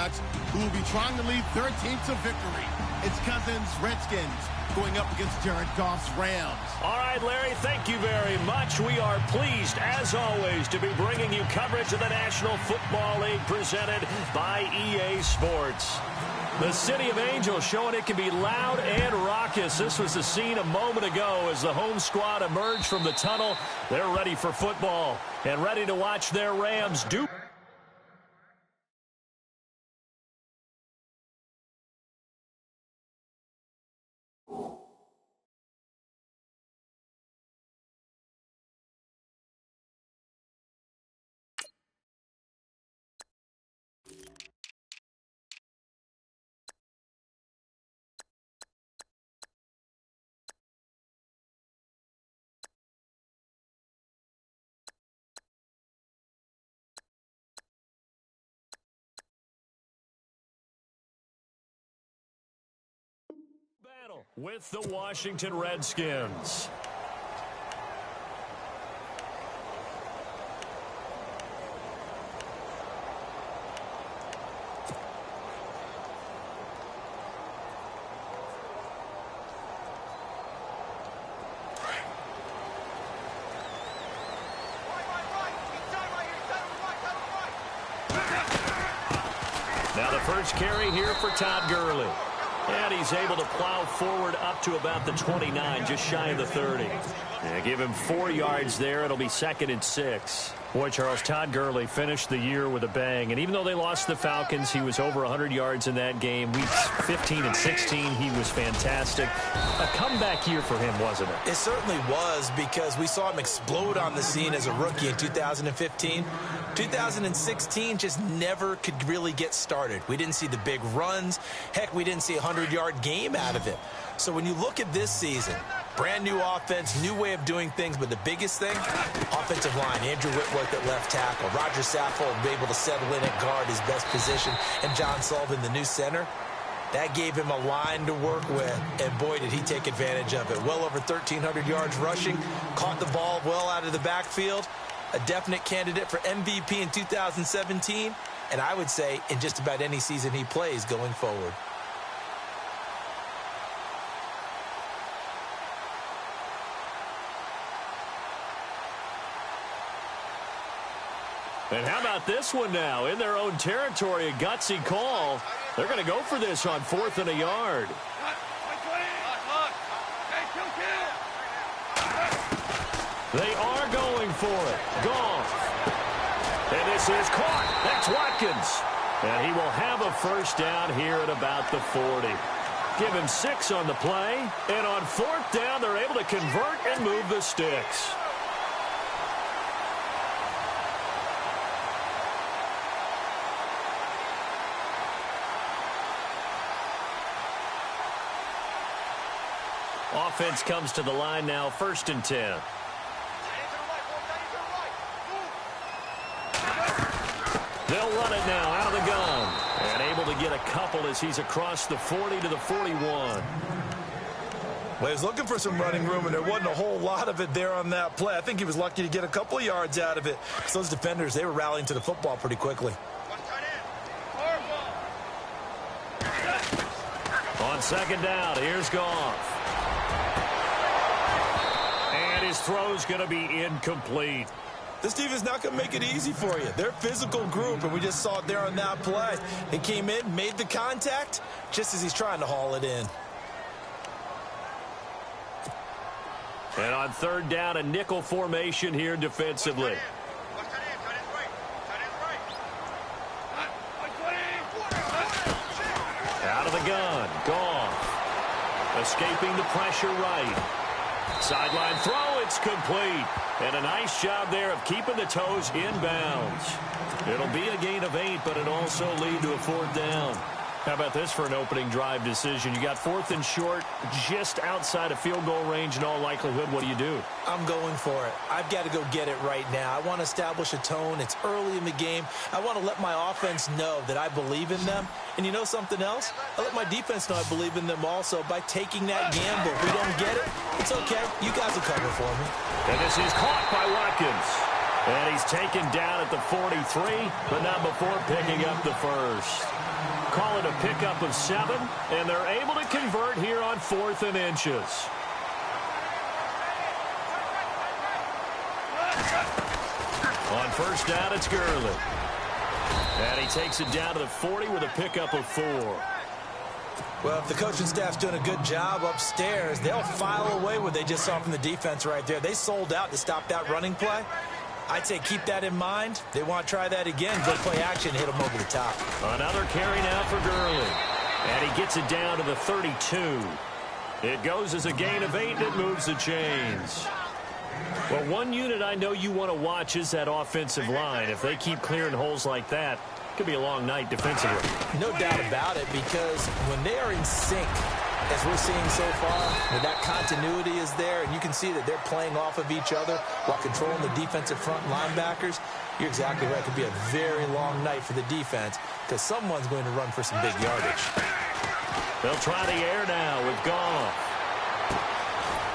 Redskins who will be trying to lead their team to victory. It's Cousins' Redskins going up against Jared Goff's Rams. All right, Larry, thank you very much. We are pleased, as always, to be bringing you coverage of the National Football League presented by EA Sports. The City of Angels showing it can be loud and raucous. This was the scene a moment ago as the home squad emerged from the tunnel. They're ready for football and ready to watch their Rams do. Battle with the Washington Redskins. Now the first carry here for Todd Gurley. And he's able to plow forward up to about the 29, just shy of the 30. Yeah, give him 4 yards there. It'll be 2nd and 6. Boy, Charles, Todd Gurley finished the year with a bang. And even though they lost the Falcons, he was over 100 yards in that game. Weeks 15 and 16, he was fantastic. A comeback year for him, wasn't it? It certainly was, because we saw him explode on the scene as a rookie in 2015. 2016 just never could really get started. We didn't see the big runs. Heck, we didn't see a 100-yard game out of it. So when you look at this season, brand new offense, new way of doing things, but the biggest thing, offensive line. Andrew Whitworth at left tackle. Roger Saffold will be able to settle in at guard, his best position, and John Sullivan, the new center. That gave him a line to work with, and boy, did he take advantage of it. Well over 1,300 yards rushing, caught the ball well out of the backfield. A definite candidate for MVP in 2017, and I would say in just about any season he plays going forward. And how about this one now? In their own territory, a gutsy call. They're going to go for this on 4th and a yard. They are going for it. Goff. And this is caught. That's Watkins. And he will have a first down here at about the 40. Give him 6 on the play. And on 4th down, they're able to convert and move the sticks. Offense comes to the line now, 1st and 10. They'll run it now out of the gun. And able to get a couple as he's across the 40 to the 41. Well, he was looking for some running room, and there wasn't a whole lot of it there on that play. I think he was lucky to get a couple of yards out of it. So those defenders, they were rallying to the football pretty quickly. On 2nd down, here's Goff. And his throw's going to be incomplete. This team is not going to make it easy for you. They're a physical group, and we just saw it there on that play. He came in, made the contact, just as he's trying to haul it in. And on 3rd down, a nickel formation here defensively. Out of the gun, Goff. Escaping the pressure right. Sideline throw, it's complete. And a nice job there of keeping the toes in bounds. It'll be a gain of 8, but it'll also lead to a 4th down. How about this for an opening drive decision? You got 4th and short, just outside of field goal range in all likelihood. What do you do? I'm going for it. I've got to go get it right now. I want to establish a tone. It's early in the game. I want to let my offense know that I believe in them. And you know something else? I let my defense know I believe in them also by taking that gamble. If we don't get it, it's okay. You guys will cover for me. And this is caught by Watkins. And he's taken down at the 43, but not before picking up the first. call it a pickup of 7, and they're able to convert here on 4th and inches. On first down, it's Gurley. And he takes it down to the 40 with a pickup of 4. Well, if the coaching staff's doing a good job upstairs, they'll file away what they just saw from the defense right there. They sold out to stop that running play. I'd say keep that in mind. They want to try that again. Go play action, hit them over the top. Another carry now for Gurley. And he gets it down to the 32. It goes as a gain of 8, and it moves the chains. Well, one unit I know you want to watch is that offensive line. If they keep clearing holes like that, it could be a long night defensively. No doubt about it, because when they are in sync, as we're seeing so far, when that continuity is there, and you can see that they're playing off of each other while controlling the defensive front linebackers, you're exactly right. It could be a very long night for the defense because someone's going to run for some big yardage. They'll try the air now with Goff.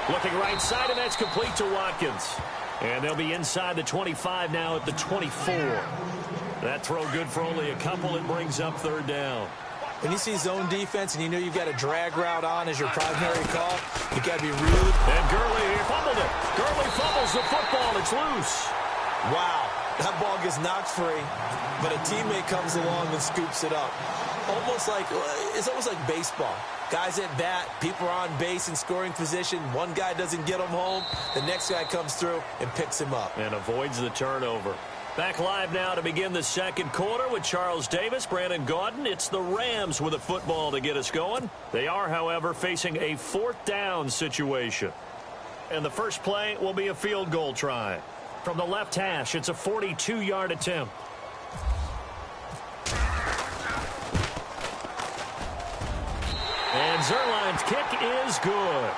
Looking right side, and that's complete to Watkins. And they'll be inside the 25 now at the 24. That throw good for only a couple. It brings up 3rd down. When you see zone defense and you know you've got a drag route on as your primary call, you've got to be really... And Gurley fumbled it. Gurley fumbles the football. It's loose. Wow, that ball gets knocked free, but a teammate comes along and scoops it up. It's almost like baseball. Guys at bat, people are on base in scoring position. One guy doesn't get him home. The next guy comes through and picks him up. And avoids the turnover. Back live now to begin the second quarter with Charles Davis, Brandon Gaudin. It's the Rams with a football to get us going. They are, however, facing a 4th down situation. And the first play will be a field goal try. From the left hash, it's a 42-yard attempt. And Zerline's kick is good.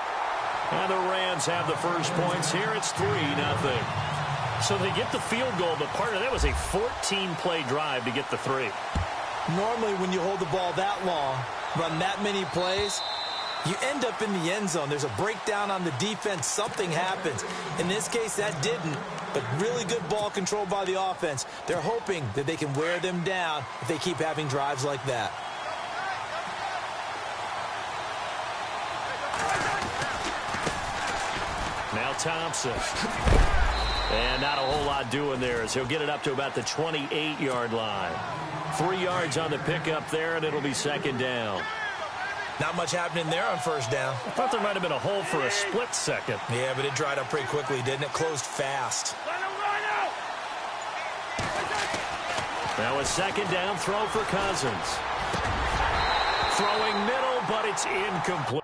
And the Rams have the first points here. It's 3-0. So they get the field goal, but partner, that was a 14-play drive to get the 3. Normally, when you hold the ball that long, run that many plays, you end up in the end zone. There's a breakdown on the defense. Something happens. In this case, that didn't, but really good ball control by the offense. They're hoping that they can wear them down if they keep having drives like that. Now Thompson. And not a whole lot doing there as he'll get it up to about the 28-yard line. 3 yards on the pickup there, and it'll be 2nd down. Not much happening there on first down. I thought there might have been a hole for a split second. Yeah, but it dried up pretty quickly, didn't it? Closed fast. Now a 2nd down throw for Cousins. Throwing middle, but it's incomplete.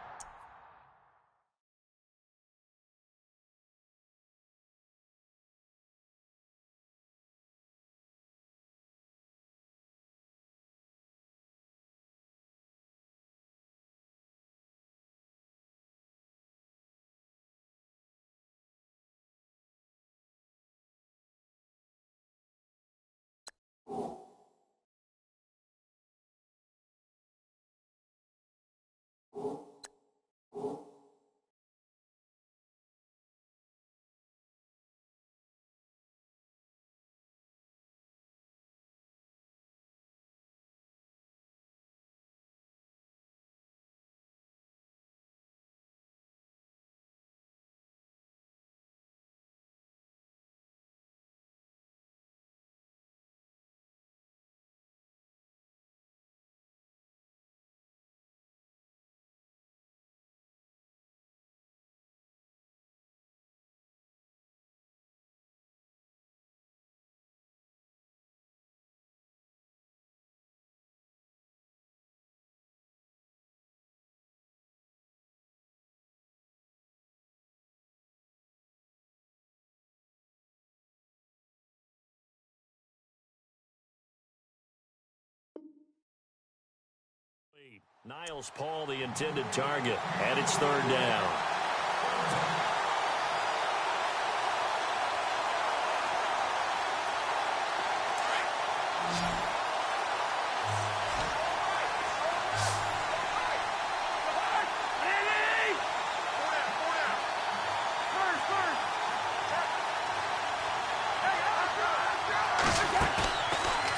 Niles Paul, the intended target, and it's 3rd down.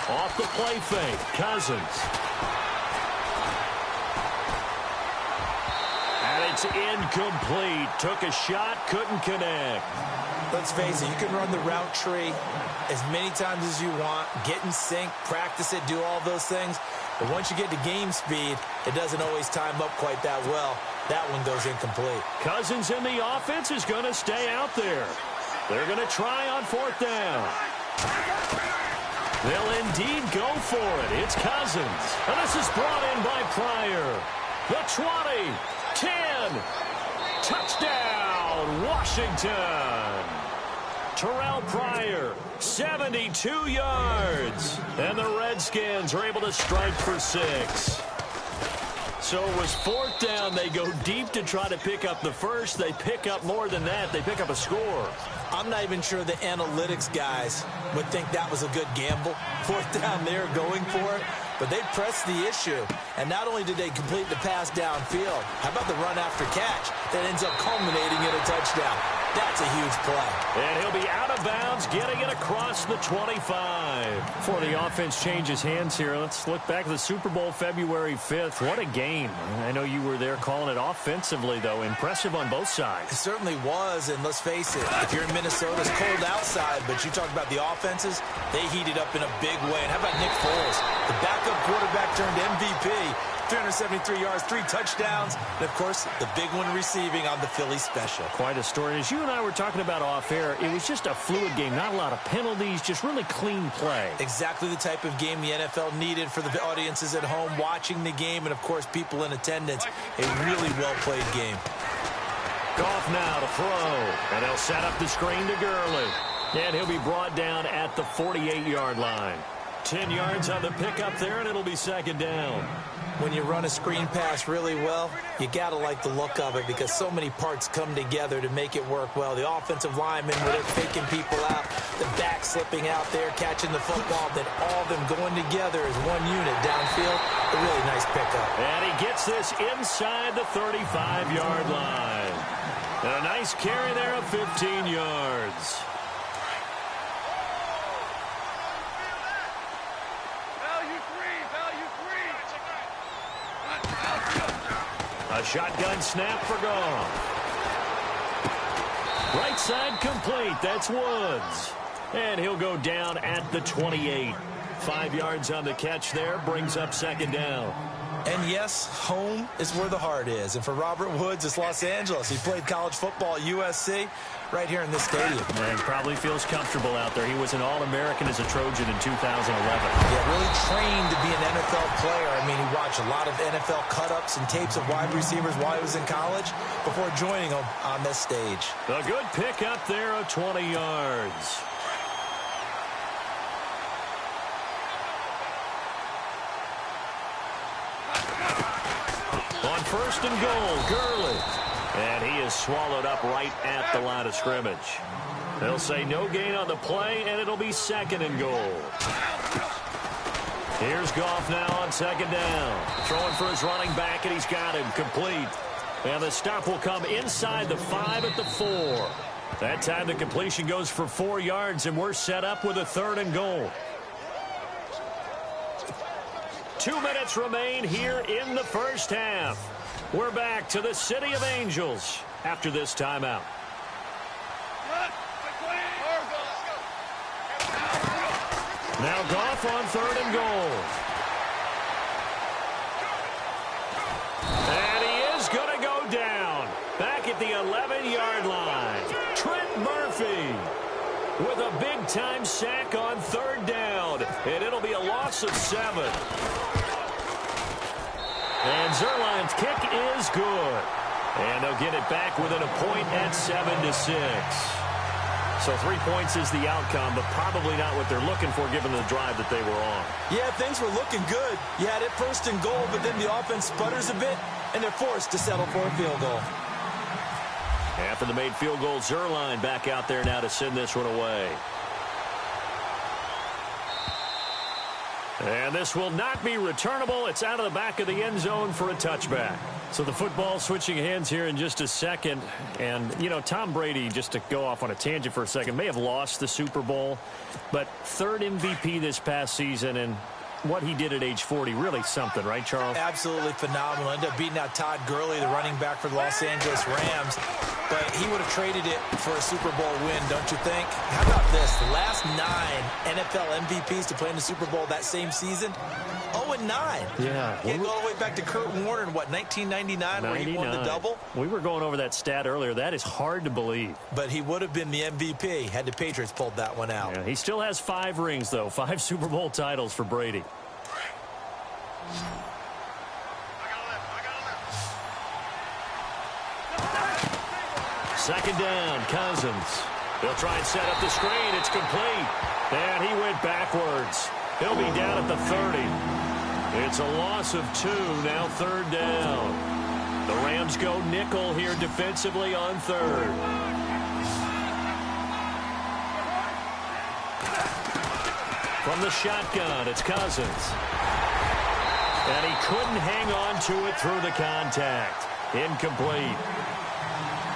Off the play fake, Cousins. It's incomplete. Took a shot, couldn't connect. Let's face it, you can run the route tree as many times as you want, get in sync, practice it, do all those things. But once you get to game speed, it doesn't always time up quite that well. That one goes incomplete. Cousins in the offense is going to stay out there. They're going to try on 4th down. They'll indeed go for it. It's Cousins. And this is brought in by Pryor. The 20, 10, touchdown, Washington. Terrell Pryor, 72 yards. And the Redskins are able to strike for 6. So it was 4th down. They go deep to try to pick up the first. They pick up more than that. They pick up a score. I'm not even sure the analytics guys would think that was a good gamble. 4th down, they're going for it. But they pressed the issue. And not only did they complete the pass downfield, how about the run after catch that ends up culminating in a touchdown? That's a huge play. And he'll be out of bounds, getting it across the 25. Before the offense changes hands here, let's look back at the Super Bowl February 5th. What a game. I know you were there calling it offensively, though. Impressive on both sides. It certainly was, and let's face it, if you're in Minnesota, it's cold outside, but you talk about the offenses, they heated up in a big way. And how about Nick Foles, the backup quarterback turned MVP, 373 yards, 3 touchdowns, and, of course, the big one receiving on the Philly special. Quite a story. As you and I were talking about off air, it was just a fluid game. Not a lot of penalties, just really clean play. Exactly the type of game the NFL needed for the audiences at home watching the game and, of course, people in attendance. A really well-played game. Goff now to throw, and he'll set up the screen to Gurley. And he'll be brought down at the 48-yard line. 10 yards on the pickup there, and it'll be 2nd down. When you run a screen pass really well, you got to like the look of it because so many parts come together to make it work well. The offensive linemen, where they're faking people out, the back slipping out there, catching the football, then all of them going together as one unit downfield. A really nice pickup. And he gets this inside the 35-yard line. And a nice carry there of 15 yards. A shotgun snap for Goff. Right side complete. That's Woods. And he'll go down at the 28. 5 yards on the catch there. Brings up 2nd down. And yes, home is where the heart is. And for Robert Woods, it's Los Angeles. He played college football at USC right here in this stadium. And probably feels comfortable out there. He was an All-American as a Trojan in 2011. Yeah, really trained to be an NFL player. I mean, he watched a lot of NFL cut-ups and tapes of wide receivers while he was in college before joining them on this stage. A good pick up there of 20 yards. On 1st and goal, Gurley. And he is swallowed up right at the line of scrimmage. They'll say no gain on the play, and it'll be 2nd and goal. Here's Goff now on 2nd down. Throwing for his running back, and he's got him complete. And the stop will come inside the 5 at the 4. That time the completion goes for 4 yards, and we're set up with a 3rd and goal. 2 minutes remain here in the first half. We're back to the City of Angels after this timeout. Now Goff on 3rd and goal. And he is going to go down. Back at the 11-yard line. Trent Murphy with a big-time sack on 3rd down. And it'll be a loss of 7. And Zerline's kick is good. And they'll get it back within a point at 7-6. So 3 points is the outcome, but probably not what they're looking for given the drive that they were on. Yeah, things were looking good. You had it 1st and goal, but then the offense sputters a bit, and they're forced to settle for a field goal. After the made field goal, Zerline back out there now to send this one away. And this will not be returnable. It's out of the back of the end zone for a touchback. So the football switching hands here in just a second. And, you know, Tom Brady, just to go off on a tangent for a second, may have lost the Super Bowl, but 3rd MVP this past season. And what he did at age 40, really something, right, Charles? Absolutely phenomenal. Ended up beating out Todd Gurley, the running back for the Los Angeles Rams. But he would have traded it for a Super Bowl win, don't you think? How about this? The last 9 NFL MVPs to play in the Super Bowl that same season, 0-9. Yeah. Can't go all the way back to Kurt Warner in, what, 1999, where he won the double? We were going over that stat earlier. That is hard to believe. But he would have been the MVP had the Patriots pulled that one out. Yeah, he still has 5 rings, though. 5 Super Bowl titles for Brady. Second down, Cousins. He'll try and set up the screen. It's complete. And he went backwards. He'll be down at the 30. It's a loss of 2, now third down. The Rams go nickel here defensively on third. From the shotgun, it's Cousins. And he couldn't hang on to it through the contact. Incomplete.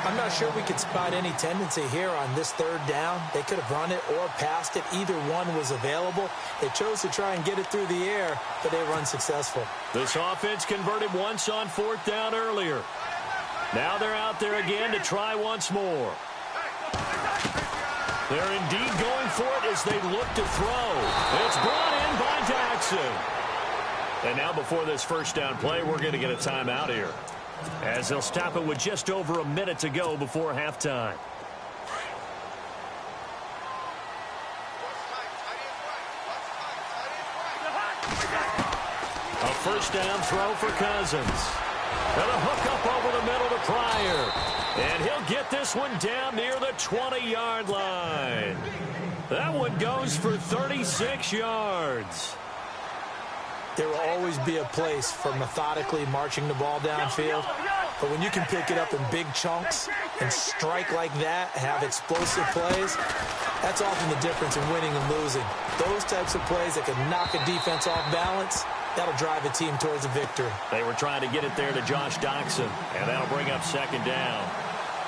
I'm not sure we could spot any tendency here on this third down. They could have run it or passed it. Either one was available. They chose to try and get it through the air, but they were unsuccessful. This offense converted once on 4th down earlier. Now they're out there again to try once more. They're indeed going for it as they look to throw. It's brought in by Jackson. And now before this first down play, we're going to get a timeout here, as they'll stop it with just over a minute to go before halftime. A first down throw for Cousins. And a hook up over the middle to Pryor. And he'll get this one down near the 20-yard line. That one goes for 36 yards. There will always be a place for methodically marching the ball downfield. But when you can pick it up in big chunks and strike like that, have explosive plays, that's often the difference in winning and losing. Those types of plays that can knock a defense off balance, that'll drive a team towards a victory. They were trying to get it there to Josh Doxson, and that'll bring up second down.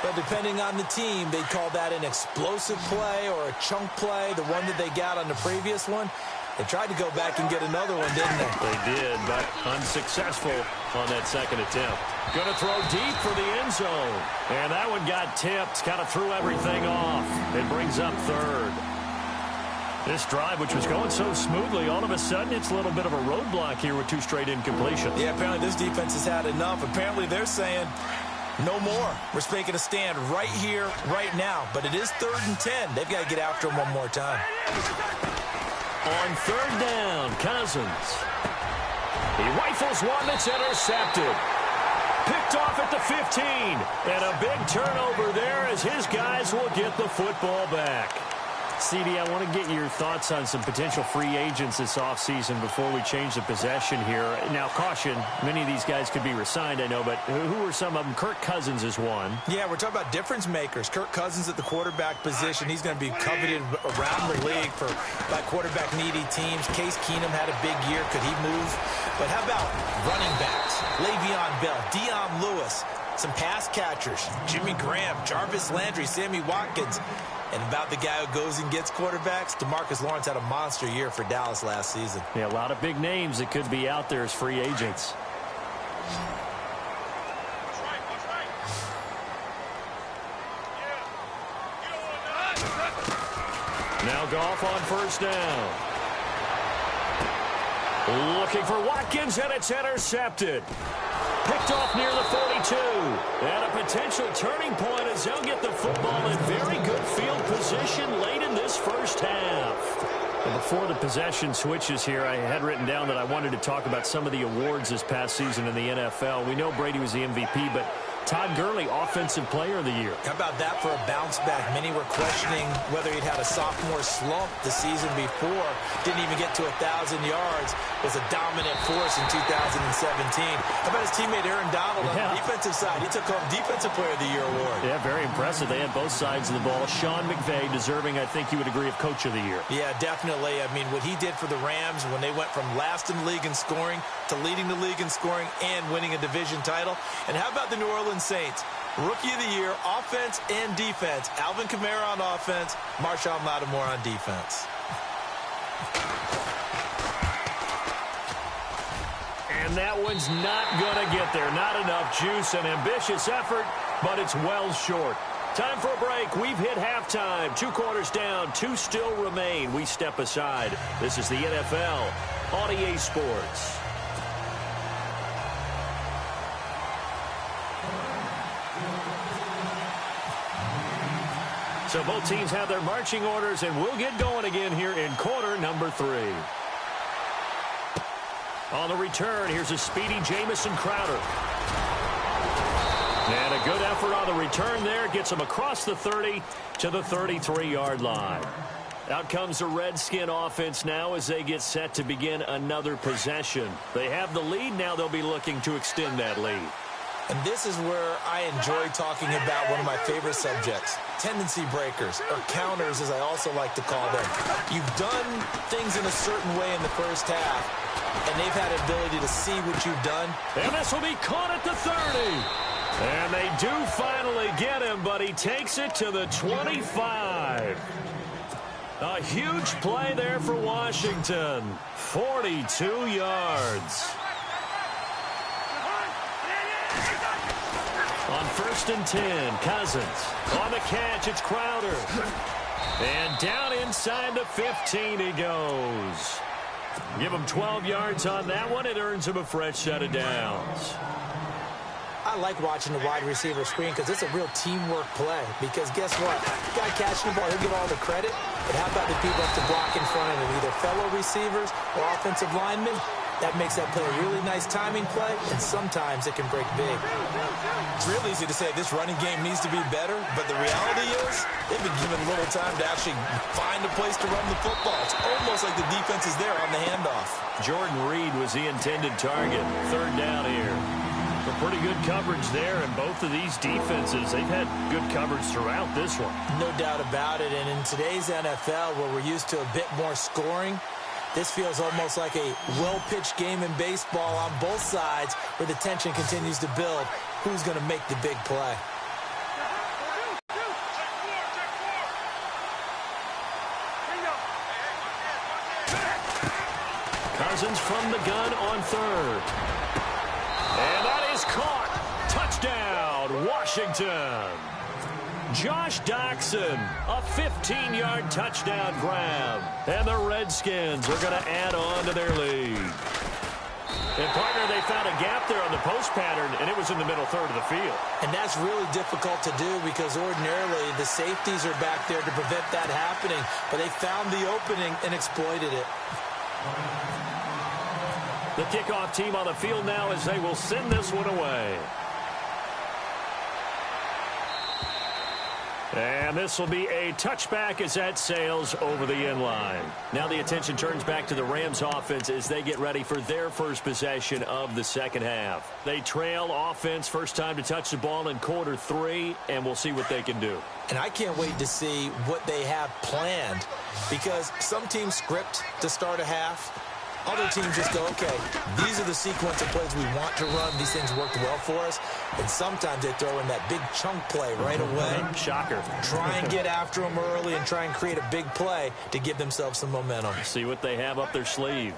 But depending on the team, they'd call that an explosive play or a chunk play, the one that they got on the previous one. They tried to go back and get another one, didn't they? They did, but unsuccessful on that second attempt. Going to throw deep for the end zone. And that one got tipped, kind of threw everything off. It brings up third. This drive, which was going so smoothly, all of a sudden it's a little bit of a roadblock here with 2 straight incompletions. Yeah, apparently this defense has had enough. Apparently they're saying, no more. We're making a stand right here, right now. But it is 3rd and 10. They've got to get after him one more time. On third down, Cousins. He rifles one that's intercepted. Picked off at the 15. And a big turnover there as his guys will get the football back. CD, I want to get your thoughts on some potential free agents this offseason before we change the possession here. Now, caution, many of these guys could be re-signed, I know, but who are some of them? Kirk Cousins is one. Yeah, we're talking about difference makers. Kirk Cousins at the quarterback position. He's going to be coveted around the league by quarterback-needy teams. Case Keenum had a big year. Could he move? But how about running backs? Le'Veon Bell, Dion Lewis, some pass catchers, Jimmy Graham, Jarvis Landry, Sammy Watkins. And about the guy who goes and gets quarterbacks, DeMarcus Lawrence had a monster year for Dallas last season. Yeah, a lot of big names that could be out there as free agents. Now Goff on first down. Looking for Watkins, and it's intercepted. Picked off near the 42. And a potential turning point as they'll get the football in very good field position late in this first half. And before the possession switches here, I had written down that I wanted to talk about some of the awards this past season in the NFL. We know Brady was the MVP, but Todd Gurley, Offensive Player of the Year. How about that for a bounce back? Many were questioning whether he'd had a sophomore slump the season before. Didn't even get to 1,000 yards. Was a dominant force in 2017. How about his teammate Aaron Donald on the defensive side? He took home Defensive Player of the Year award. Yeah, very impressive. They had both sides of the ball. Sean McVay deserving, I think you would agree, of Coach of the Year. Yeah, definitely. I mean, what he did for the Rams when they went from last in the league in scoring to leading the league in scoring and winning a division title. And how about the New Orleans Saints? Rookie of the Year, offense and defense. Alvin Kamara on offense, Marshawn Lattimore on defense. And that one's not going to get there. Not enough juice. An ambitious effort, but it's well short. Time for a break. We've hit halftime. 2 quarters down. 2 still remain. We step aside. This is the NFL on EA Sports. So both teams have their marching orders, and we'll get going again here in quarter number 3. On the return, here's a speedy Jamison Crowder. And a good effort on the return there. Gets him across the 30 to the 33-yard line. Out comes the Redskin offense now as they get set to begin another possession. They have the lead. Now they'll be looking to extend that lead. And this is where I enjoy talking about one of my favorite subjects, tendency breakers, or counters as I also like to call them. You've done things in a certain way in the first half, and they've had the ability to see what you've done. And this will be caught at the 30. And they do finally get him, but he takes it to the 25. A huge play there for Washington. 42 yards. On 1st and 10, Cousins. On the catch, it's Crowder. And down inside the 15 he goes. Give him 12 yards on that one. It earns him a fresh set of downs. I like watching the wide receiver screen because it's a real teamwork play. Because guess what? Guy catching the ball, he'll get all the credit. But how about the people up to block in front of him, either fellow receivers or offensive linemen? That makes that play a really nice timing play, and sometimes it can break big. It's real easy to say this running game needs to be better, but the reality is they've been given little time to actually find a place to run the football. It's almost like the defense is there on the handoff. Jordan Reed was the intended target. 3rd down here. But pretty good coverage there, and both of these defenses, they've had good coverage throughout this one. No doubt about it, and in today's NFL, where we're used to a bit more scoring, this feels almost like a well-pitched game in baseball on both sides where the tension continues to build. Who's going to make the big play? Cousins from the gun on 3rd. And that is caught. Touchdown, Washington. Josh Doxson, a 15-yard touchdown grab. And the Redskins are going to add on to their lead. And, partner, they found a gap there on the post pattern, and it was in the middle 3rd of the field. And that's really difficult to do because ordinarily the safeties are back there to prevent that happening. But they found the opening and exploited it. The kickoff team on the field now as they will send this one away. And this will be a touchback as that sails over the end line. Now the attention turns back to the Rams offense as they get ready for their first possession of the second half. They trail offense, first time to touch the ball in quarter 3, and we'll see what they can do. And I can't wait to see what they have planned because some teams script to start a half. Other teams just go, okay, these are the sequence of plays we want to run. These things worked well for us. And sometimes they throw in that big chunk play right away. Shocker. Try and get after them early and try and create a big play to give themselves some momentum. See what they have up their sleeve.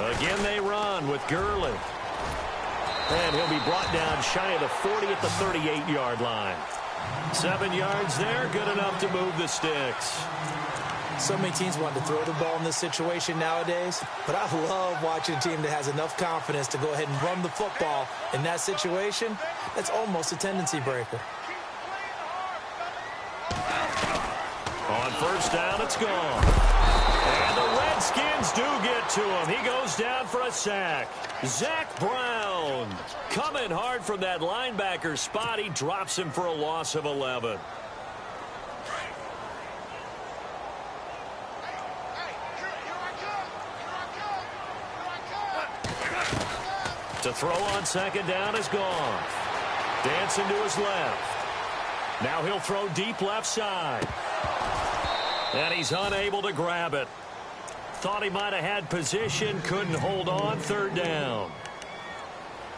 Again, they run with Gurley. And he'll be brought down shy of the 40 at the 38-yard line. 7 yards there, good enough to move the sticks. So many teams want to throw the ball in this situation nowadays, but I love watching a team that has enough confidence to go ahead and run the football in that situation. That's almost a tendency breaker. On 1st down, it's gone. And the Redskins do get to him. He goes down for a sack. Zach Brown coming hard from that linebacker spot. He drops him for a loss of 11. To throw on 2nd down is gone. Dancing to his left. Now he'll throw deep left side. And he's unable to grab it. Thought he might have had position, couldn't hold on. 3rd down.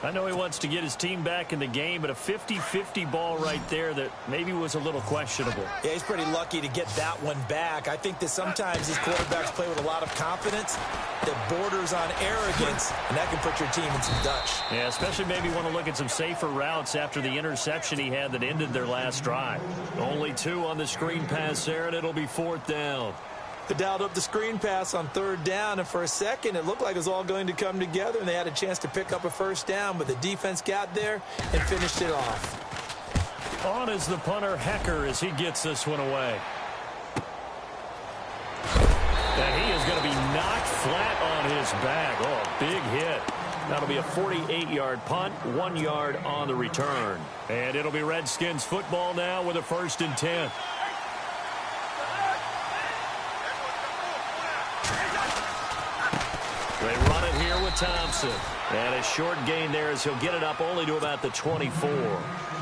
I know he wants to get his team back in the game, but a 50-50 ball right there that maybe was a little questionable. Yeah, he's pretty lucky to get that one back. I think that sometimes these quarterbacks play with a lot of confidence that borders on arrogance, and that can put your team in some Dutch. Yeah, especially maybe want to look at some safer routes after the interception he had that ended their last drive. Only 2 on the screen pass there, and it'll be 4th down. They dialed up the screen pass on 3rd down, and for a second it looked like it was all going to come together, and they had a chance to pick up a 1st down, but the defense got there and finished it off. On is the punter, Hecker, as he gets this one away. And he is going to be knocked flat on his back. Oh, big hit. That'll be a 48-yard punt, 1 yard on the return. And it'll be Redskins football now with a 1st and 10. They run it here with Thompson. And a short gain there as he'll get it up only to about the 24.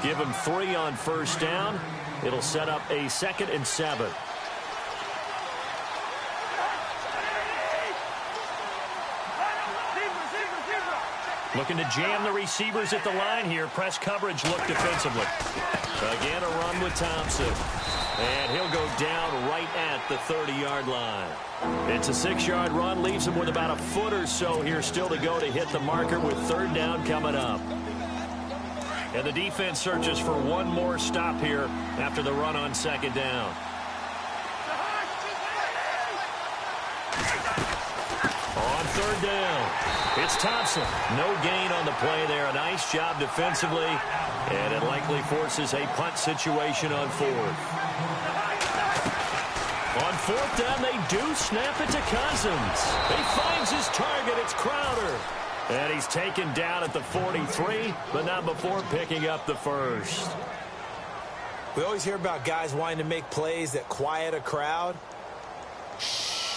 Give him 3 on 1st down. It'll set up a 2nd and 7. Looking to jam the receivers at the line here. Press coverage look defensively. Again, a run with Thompson. And he'll go down right at the 30-yard line. It's a 6-yard run. Leaves him with about a foot or so here still to go to hit the marker with 3rd down coming up. And the defense searches for one more stop here after the run on 2nd down. On 3rd down, it's Thompson. No gain on the play there. A nice job defensively. And it likely forces a punt situation on 4th. On 4th down, they do snap it to Cousins. He finds his target. It's Crowder. And he's taken down at the 43, but not before picking up the 1st. We always hear about guys wanting to make plays that quiet a crowd.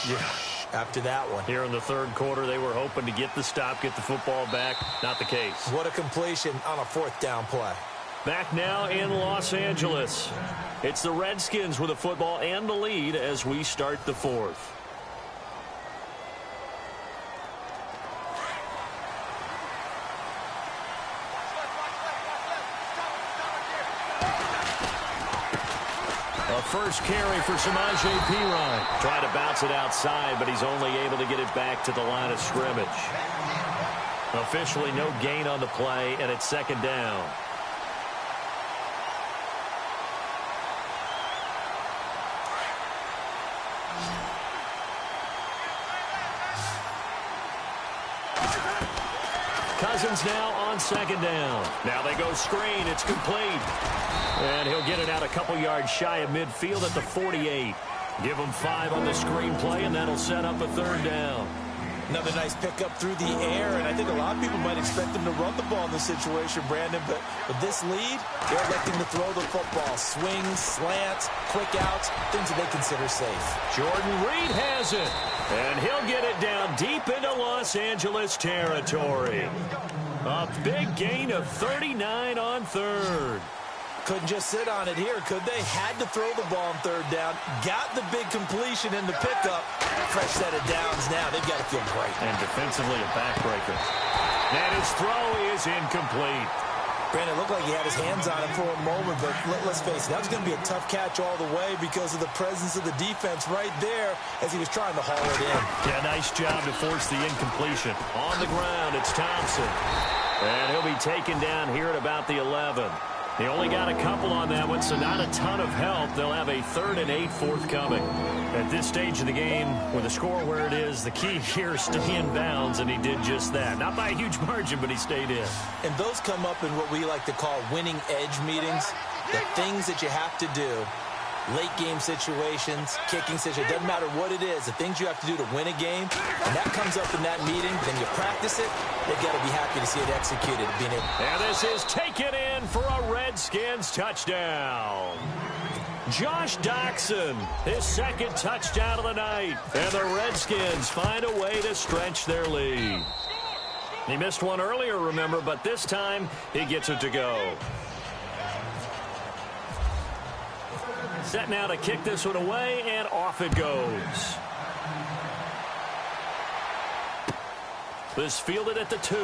Yeah. After that one. Here in the 3rd quarter, they were hoping to get the stop, get the football back. Not the case. What a completion on a 4th down play. Back now in Los Angeles. It's the Redskins with the football and the lead as we start the 4th. A first carry for Samaje Perine. Trying to bounce it outside, but he's only able to get it back to the line of scrimmage. Officially no gain on the play, and it's 2nd down. Cousins now on 2nd down. Now they go screen. It's complete. And he'll get it out a couple yards shy of midfield at the 48. Give him 5 on the screen play, and that'll set up a 3rd down. Another nice pickup through the air, and I think a lot of people might expect them to run the ball in this situation, Brandon, but with this lead, they're electing to throw the football. Swings, slants, quick outs, things that they consider safe. Jordan Reed has it, and he'll get it down deep into Los Angeles territory. A big gain of 39 on 3rd. Couldn't just sit on it here, could they? Had to throw the ball on 3rd down. Got the big completion in the pickup. Fresh set of downs now. They've got to feel great. And defensively a backbreaker. And his throw is incomplete. Brandon, it looked like he had his hands on it for a moment, but let's face it, that was going to be a tough catch all the way because of the presence of the defense right there as he was trying to haul it in. Yeah, nice job to force the incompletion. On the ground, it's Thompson. And he'll be taken down here at about the 11. He only got a couple on that one, so not a ton of help. They'll have a 3rd and 8 forthcoming. At this stage of the game, with the score where it is, the key here is stay in bounds, and he did just that. Not by a huge margin, but he stayed in. And those come up in what we like to call winning edge meetings. The things that you have to do, late game situations, kicking situations, doesn't matter what it is, the things you have to do to win a game, and that comes up in that meeting, then you practice it, they've got to be happy to see it executed. And this is taken in for a Redskins touchdown. Josh Doxson, his 2nd touchdown of the night. And the Redskins find a way to stretch their lead. He missed one earlier, remember, but this time he gets it to go. Set now to kick this one away, and off it goes. This fielded at the 2.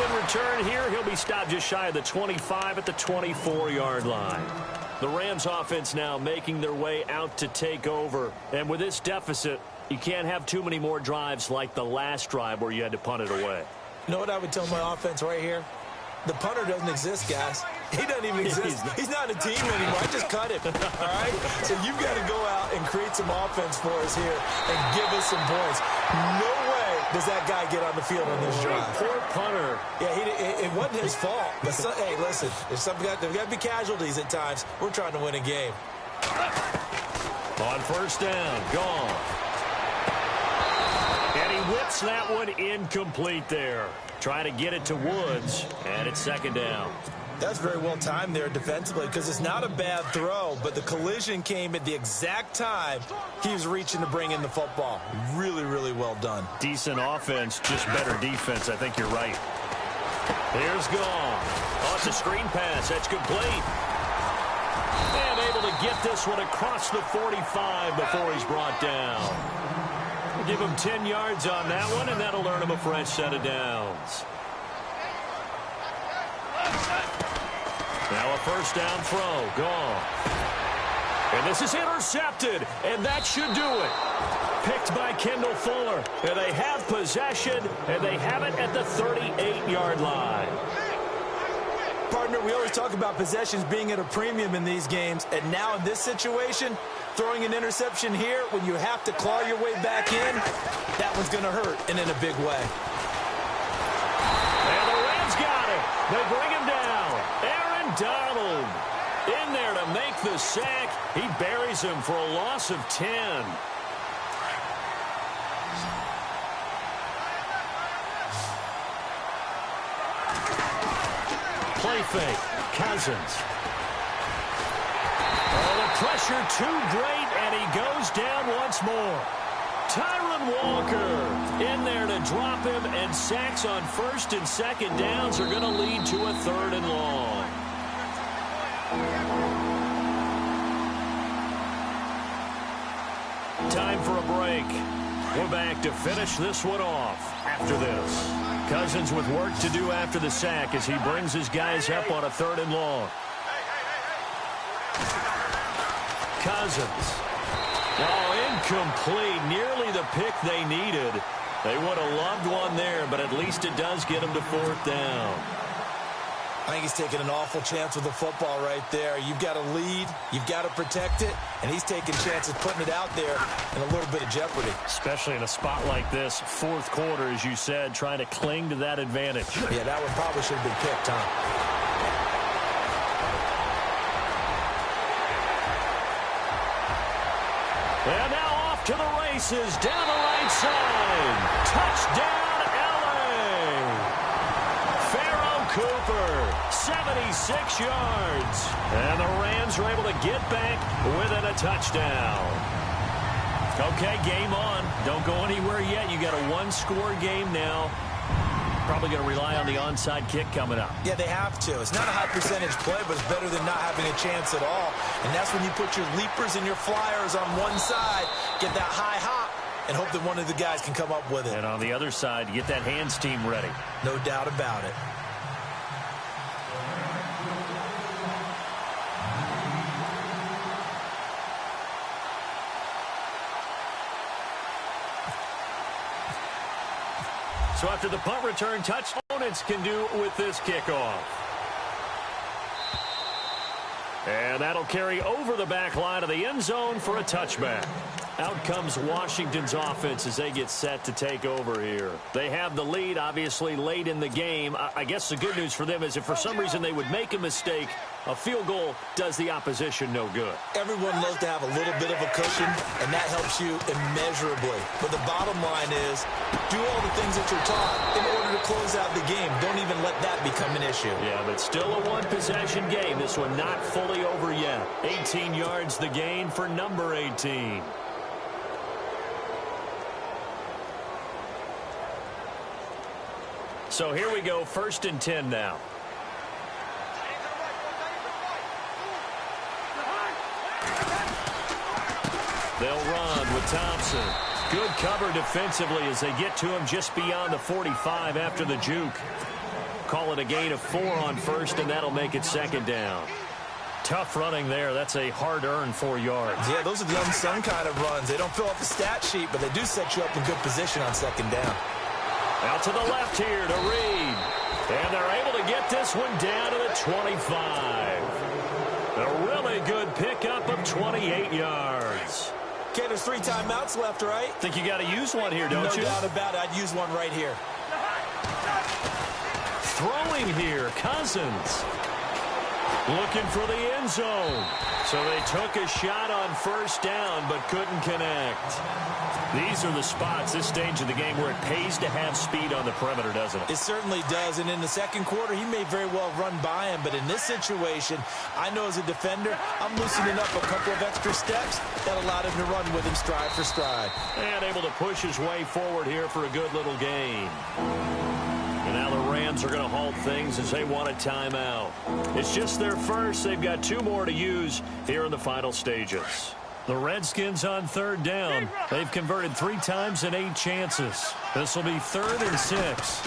good return here. He'll be stopped just shy of the 25 at the 24-yard line. The Rams offense now making their way out to take over. And with this deficit, you can't have too many more drives like the last drive where you had to punt it away. You know what I would tell my offense right here? The punter doesn't exist, guys. He doesn't even exist. He's not a team anymore. I just cut him, all right? So you've got to go out and create some offense for us here and give us some points. No way does that guy get on the field on this drive. Poor punter. Yeah, it wasn't his fault. But hey, listen, there's got to be casualties at times. We're trying to win a game. On first down, gone. And he whips that one incomplete there. Trying to get it to Woods, and it's second down. That's very well timed there defensively because it's not a bad throw, but the collision came at the exact time he was reaching to bring in the football. Really, really well done. Decent offense, just better defense. I think you're right. Here's gone. Oh, it's a screen pass. That's complete. And able to get this one across the 45 before he's brought down. Give him 10 yards on that one, and that'll earn him a fresh set of downs. Now a first down throw. Gone. And this is intercepted, and that should do it. Picked by Kendall Fuller. And they have possession, and they have it at the 38-yard line. Partner, we always talk about possessions being at a premium in these games, and now in this situation, throwing an interception here when you have to claw your way back in, that one's going to hurt, and in a big way. And the Rams got it. They bring him down. Aaron Donald in there to make the sack. He buries him for a loss of 10. Play fake. Cousins. Oh, the pressure too great, and he goes down once more. Tyron Walker in there to drop him, and sacks on first and second downs are going to lead to a third and long. Time for a break. We're back to finish this one off after this. Cousins with work to do after the sack as he brings his guys up on a third and long. Cousins. Oh, incomplete. Nearly the pick they needed. They would have loved one there, but at least it does get them to fourth down. I think he's taking an awful chance with the football right there. You've got to lead, you've got to protect it, and he's taking chances putting it out there in a little bit of jeopardy. Especially in a spot like this, fourth quarter, as you said, trying to cling to that advantage. Yeah, that one probably should have been picked, huh? And now off to the races, down the right side. Touchdown, L.A. Pharaoh Cooper, 76 yards. And the Rams are able to get back within a touchdown. Okay, game on. Don't go anywhere yet. You got a one-score game now. Probably going to rely on the onside kick coming up. Yeah, they have to. It's not a high percentage play, but it's better than not having a chance at all. And that's when you put your leapers and your flyers on one side, get that high hop, and hope that one of the guys can come up with it. And on the other side, get that hands team ready. No doubt about it. So after the punt return touch, opponents can do with this kickoff. And that'll carry over the back line of the end zone for a touchback. Out comes Washington's offense as they get set to take over here. They have the lead, obviously, late in the game. I guess the good news for them is if for some reason they would make a mistake, a field goal does the opposition no good. Everyone loves to have a little bit of a cushion, and that helps you immeasurably. But the bottom line is, do all the things that you're taught in order to close out the game. Don't even let that become an issue. Yeah, but still a one-possession game. This one not fully over yet. 18 yards the gain for number 18. So here we go, 1st and 10 now. They'll run with Thompson. Good cover defensively as they get to him just beyond the 45 after the juke. call it a gain of 4 on first, and that'll make it second down. Tough running there. That's a hard-earned 4 yards. Yeah, those are the unsung kind of runs. They don't fill up the stat sheet, but they do set you up in good position on second down. Out to the left here to Reed. And they're able to get this one down to the 25. A really good pickup of 28 yards. Okay, there's 3 timeouts left, right? Think you got to use one here, don't you? No doubt about it. I'd use one right here. Throwing here, Cousins. Looking for the end zone. So they took a shot on first down, but couldn't connect. These are the spots, this stage of the game, where it pays to have speed on the perimeter, doesn't it? It certainly does, and in the second quarter, he may very well run by him, but in this situation, I know as a defender, I'm loosening up a couple of extra steps that allowed him to run with him stride for stride. And able to push his way forward here for a good little gain. And now the Rams are going to halt things as they want a timeout. It's just their first. They've got 2 more to use here in the final stages. The Redskins on third down. They've converted 3 times in 8 chances. This will be 3rd and 6.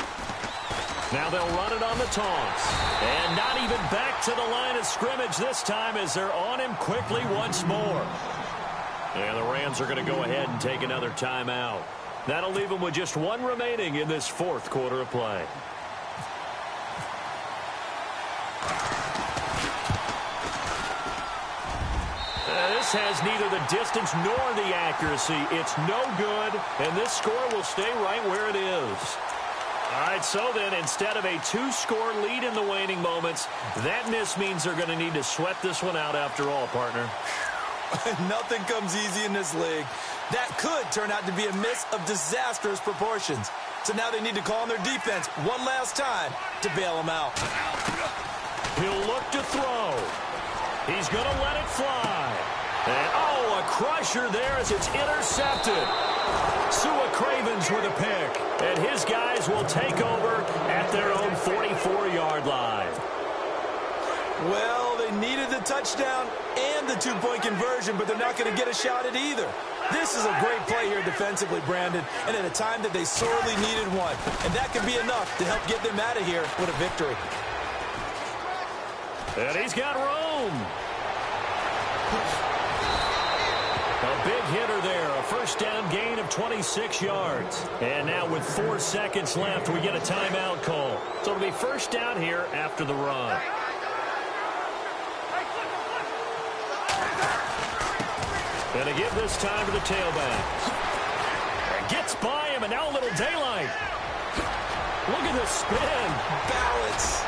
Now they'll run it on the toss. And not even back to the line of scrimmage this time as they're on him quickly once more. And the Rams are going to go ahead and take another timeout. That'll leave them with just 1 remaining in this 4th quarter of play. This has neither the distance nor the accuracy. It's no good, and this score will stay right where it is. All right, so then instead of a 2-score lead in the waning moments, that miss means they're going to need to sweat this one out after all, partner. Nothing comes easy in this league. That could turn out to be a miss of disastrous proportions. So now they need to call on their defense one last time to bail them out. He'll look to throw. He's going to let it fly. And, oh, a crusher there as it's intercepted. Sua Cravens with a pick. And his guys will take over at their own 44-yard line. Well, they needed the touchdown and the 2-point conversion, but they're not going to get a shot at either. This is a great play here defensively, Brandon, and at a time that they sorely needed one. And that could be enough to help get them out of here with a victory. And he's got room. A big hitter there, a first down gain of 26 yards. And now with 4 seconds left, we get a timeout call. So it'll be first down here after the run. And to give this time to the tailback. And gets by him, and now a little daylight. Look at the spin. Balance.